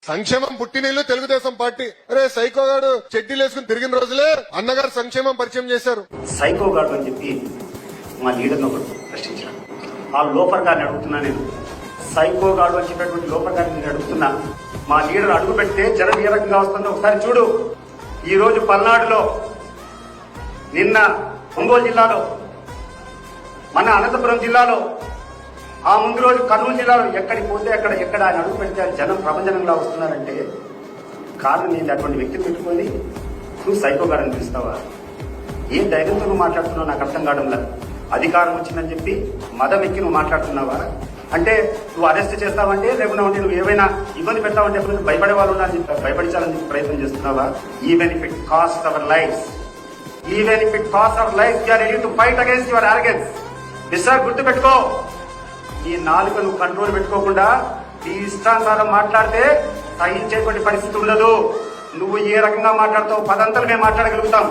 సంక్షేమం పుట్టినీళ్ళు తెలుగుదేశం పార్టీ. అరే సైకోగాడు చెడ్డీలు వేసుకుని తిరిగిన రోజులే అన్నగారు సంక్షేమం పరిచయం చేశారు. సైకోగాడు అని చెప్పి మా లీడర్ని ఒకటి ప్రశ్నించాను. ఆ లోపర్ గారిని అడుగుతున్నా, నేను సైకోగాడు అని చెప్పేటువంటి లోపర్ గారిని నేను అడుగుతున్నా. మా లీడర్ అడుగు పెడితే జనం ఏ రకంగా వస్తుందో ఒకసారి చూడు. ఈ రోజు పల్నాడులో, నిన్న ఒంగోలు జిల్లాలో, మన అనంతపురం జిల్లాలో, ఆ ముందు రోజు కర్నూలు జిల్లాలో ఎక్కడికి పోతే ఎక్కడ ఆయన అడుగు పెడితే జనం ప్రపంచంగా వస్తున్నారంటే కారణం ఏంటి? అటువంటి వ్యక్తిని పెట్టుకొని నువ్వు సైకోగాడు అని పిలుస్తావా? ఏం ధైర్యంతో నువ్వు మాట్లాడుతున్నావు నాకు అర్థం కావడంలా. అధికారం వచ్చిందని చెప్పి మదం ఎక్కి నువ్వు మాట్లాడుతున్నావా? అంటే నువ్వు అరెస్ట్ చేస్తావంటే, లేకుండా ఉంటే నువ్వు ఏమైనా ఇబ్బంది పెడతావంటే భయపడే వాళ్ళు ఉన్నారని చెప్పి భయపడించాలని చెప్పి ప్రయత్నం చేస్తున్నావా? Even if it cost our life, even if it cost our life, you are ready to fight against your arrogance. Mister గుర్తు పెట్టుకో, ఈ నాలుక నువ్వు కంట్రోల్ పెట్టుకోకుండా ఈ ఇష్టానుసారం మాట్లాడితే సహించేటువంటి పరిస్థితి ఉండదు. నువ్వు ఏ రకంగా మాట్లాడతావు పదంతలు మేము మాట్లాడగలుగుతాం.